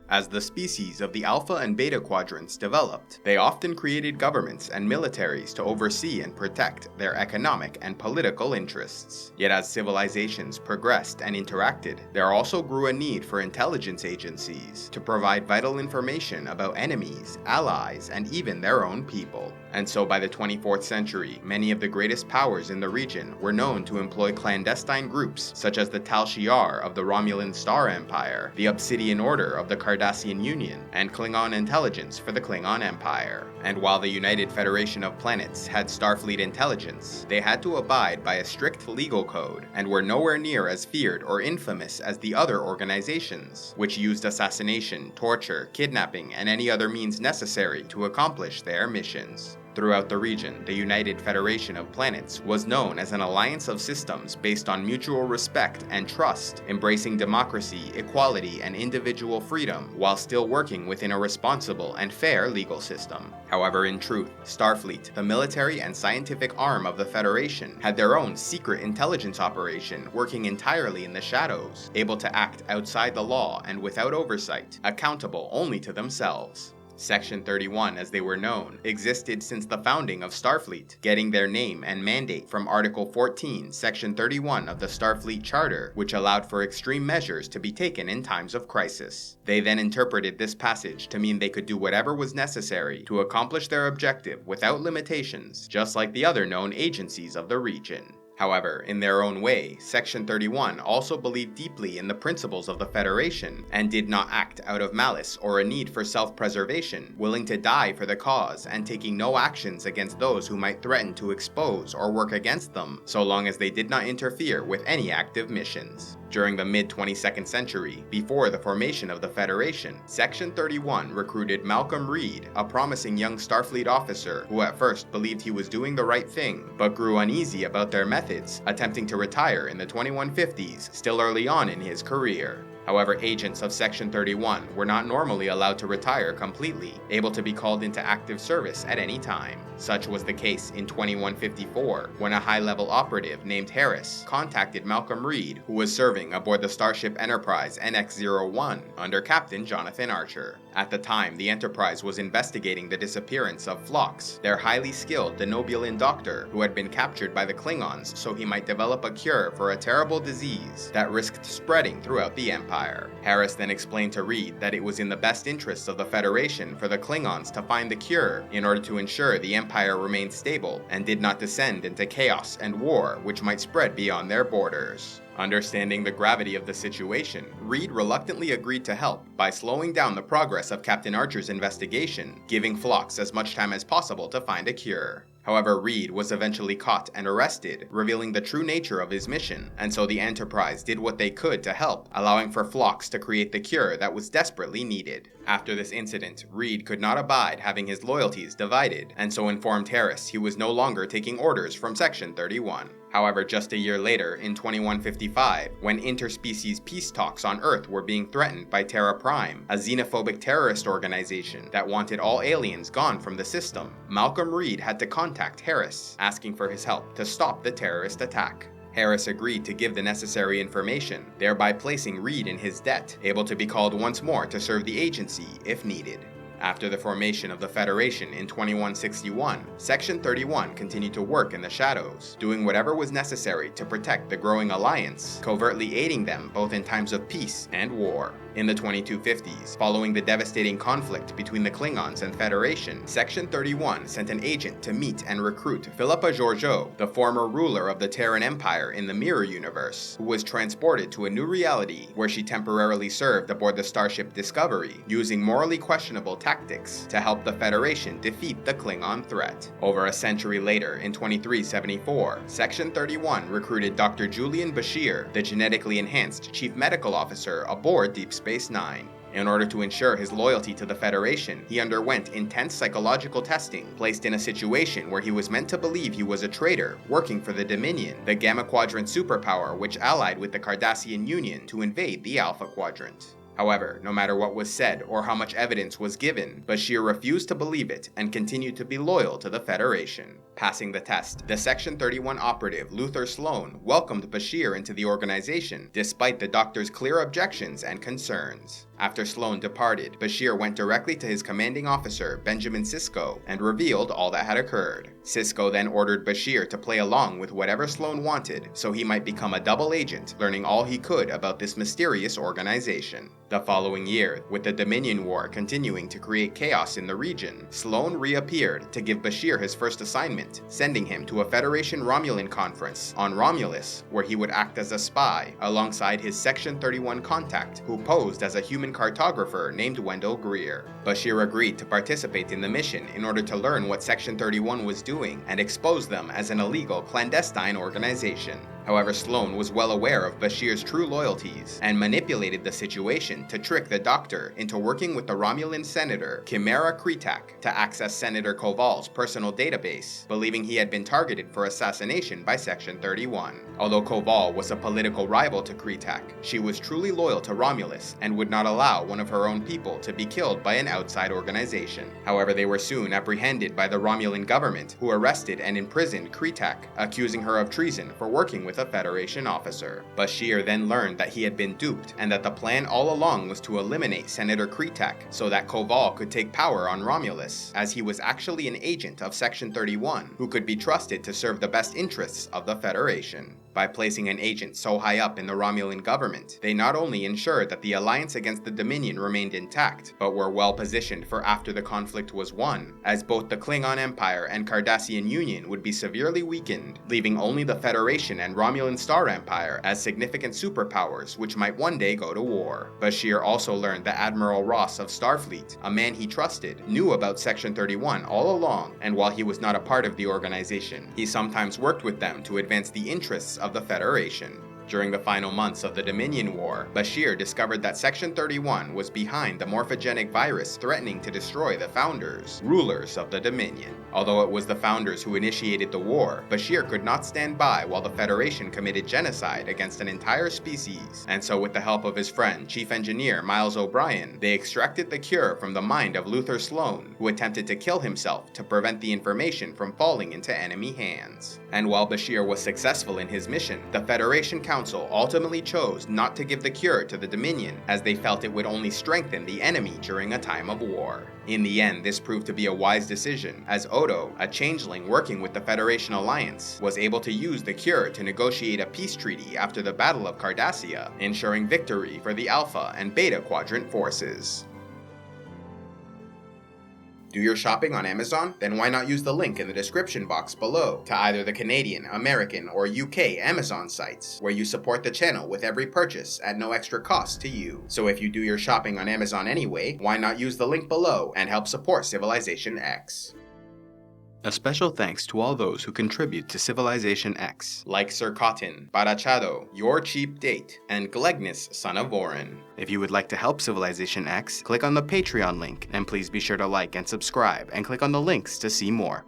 As the species of the Alpha and Beta quadrants developed, they often created governments and militaries to oversee and protect their economic and political interests. Yet as civilizations progressed and interacted, there also grew a need for intelligence agencies to provide vital information about enemies, allies, and even their own people. And so by the 24th century, many of the greatest powers in the region were known to employ clandestine groups such as the Tal Shiar of the Romulan Star Empire, the Obsidian Order of the Cardassian Union, and Klingon intelligence for the Klingon Empire. And while the United Federation of Planets had Starfleet intelligence, they had to abide by a strict legal code and were nowhere near as feared or infamous as the other organizations, which used assassination, torture, kidnapping, and any other means necessary to accomplish their missions. Throughout the region, the United Federation of Planets was known as an alliance of systems based on mutual respect and trust, embracing democracy, equality, and individual freedom, while still working within a responsible and fair legal system. However, in truth, Starfleet, the military and scientific arm of the Federation, had their own secret intelligence operation working entirely in the shadows, able to act outside the law and without oversight, accountable only to themselves. Section 31, as they were known, existed since the founding of Starfleet, getting their name and mandate from Article 14, Section 31 of the Starfleet Charter, which allowed for extreme measures to be taken in times of crisis. They then interpreted this passage to mean they could do whatever was necessary to accomplish their objective without limitations, just like the other known agencies of the region. However, in their own way, Section 31 also believed deeply in the principles of the Federation and did not act out of malice or a need for self-preservation, willing to die for the cause and taking no actions against those who might threaten to expose or work against them, so long as they did not interfere with any active missions. During the mid-22nd century, before the formation of the Federation, Section 31 recruited Malcolm Reed, a promising young Starfleet officer who at first believed he was doing the right thing, but grew uneasy about their methods, attempting to retire in the 2150s, still early on in his career. However, agents of Section 31 were not normally allowed to retire completely, able to be called into active service at any time. Such was the case in 2154, when a high-level operative named Harris contacted Malcolm Reed, who was serving aboard the Starship Enterprise NX-01 under Captain Jonathan Archer. At the time, the Enterprise was investigating the disappearance of Phlox, their highly skilled Denobulan doctor who had been captured by the Klingons so he might develop a cure for a terrible disease that risked spreading throughout the Empire. Harris then explained to Reed that it was in the best interests of the Federation for the Klingons to find the cure in order to ensure the Empire remained stable and did not descend into chaos and war which might spread beyond their borders. Understanding the gravity of the situation, Reed reluctantly agreed to help by slowing down the progress of Captain Archer's investigation, giving Phlox as much time as possible to find a cure. However, Reed was eventually caught and arrested, revealing the true nature of his mission, and so the Enterprise did what they could to help, allowing for Phlox to create the cure that was desperately needed. After this incident, Reed could not abide having his loyalties divided, and so informed Harris he was no longer taking orders from Section 31. However, just a year later, in 2155, when interspecies peace talks on Earth were being threatened by Terra Prime, a xenophobic terrorist organization that wanted all aliens gone from the system, Malcolm Reed had to contact Harris, asking for his help to stop the terrorist attack. Harris agreed to give the necessary information, thereby placing Reed in his debt, able to be called once more to serve the agency if needed. After the formation of the Federation in 2161, Section 31 continued to work in the shadows, doing whatever was necessary to protect the growing alliance, covertly aiding them both in times of peace and war. In the 2250s, following the devastating conflict between the Klingons and Federation, Section 31 sent an agent to meet and recruit Philippa Georgiou, the former ruler of the Terran Empire in the Mirror Universe, who was transported to a new reality where she temporarily served aboard the starship Discovery, using morally questionable tactics to help the Federation defeat the Klingon threat. Over a century later, in 2374, Section 31 recruited Dr. Julian Bashir, the genetically enhanced chief medical officer aboard Deep Space Nine. In order to ensure his loyalty to the Federation, he underwent intense psychological testing, placed in a situation where he was meant to believe he was a traitor working for the Dominion, the Gamma Quadrant superpower which allied with the Cardassian Union to invade the Alpha Quadrant. However, no matter what was said or how much evidence was given, Bashir refused to believe it and continued to be loyal to the Federation. Passing the test, the Section 31 operative Luther Sloan welcomed Bashir into the organization despite the Doctor's clear objections and concerns. After Sloan departed, Bashir went directly to his commanding officer, Benjamin Sisko, and revealed all that had occurred. Sisko then ordered Bashir to play along with whatever Sloan wanted, so he might become a double agent, learning all he could about this mysterious organization. The following year, with the Dominion War continuing to create chaos in the region, Sloan reappeared to give Bashir his first assignment, sending him to a Federation Romulan conference on Romulus, where he would act as a spy, alongside his Section 31 contact, who posed as a human cartographer named Wendell Greer. Bashir agreed to participate in the mission in order to learn what Section 31 was doing and expose them as an illegal, clandestine organization. However, Sloan was well aware of Bashir's true loyalties and manipulated the situation to trick the Doctor into working with the Romulan senator, Chimera Kretak, to access Senator Koval's personal database, believing he had been targeted for assassination by Section 31. Although Koval was a political rival to Kretak, she was truly loyal to Romulus and would not allow one of her own people to be killed by an outside organization. However, they were soon apprehended by the Romulan government, who arrested and imprisoned Kretak, accusing her of treason for working with a Federation officer. Bashir then learned that he had been duped and that the plan all along was to eliminate Senator Kretak so that Koval could take power on Romulus, as he was actually an agent of Section 31 who could be trusted to serve the best interests of the Federation. By placing an agent so high up in the Romulan government, they not only ensured that the alliance against the Dominion remained intact, but were well positioned for after the conflict was won, as both the Klingon Empire and Cardassian Union would be severely weakened, leaving only the Federation and Romulan Star Empire as significant superpowers which might one day go to war. Bashir also learned that Admiral Ross of Starfleet, a man he trusted, knew about Section 31 all along, and while he was not a part of the organization, he sometimes worked with them to advance the interests of the Federation. During the final months of the Dominion War, Bashir discovered that Section 31 was behind the morphogenic virus threatening to destroy the Founders, rulers of the Dominion. Although it was the Founders who initiated the war, Bashir could not stand by while the Federation committed genocide against an entire species, and so with the help of his friend, Chief Engineer Miles O'Brien, they extracted the cure from the mind of Luther Sloan, who attempted to kill himself to prevent the information from falling into enemy hands. And while Bashir was successful in his mission, the Federation Council ultimately chose not to give the cure to the Dominion, as they felt it would only strengthen the enemy during a time of war. In the end, this proved to be a wise decision, as Odo, a changeling working with the Federation Alliance, was able to use the cure to negotiate a peace treaty after the Battle of Cardassia, ensuring victory for the Alpha and Beta Quadrant forces. Do your shopping on Amazon? Then why not use the link in the description box below to either the Canadian, American, or UK Amazon sites, where you support the channel with every purchase at no extra cost to you. So if you do your shopping on Amazon anyway, why not use the link below and help support CivilizationEx? A special thanks to all those who contribute to CivilizationEx, like Sir Cotton, Barachado, Your Cheap Date, and Glegnus, son of Vorin. If you would like to help CivilizationEx, click on the Patreon link, and please be sure to like and subscribe, and click on the links to see more.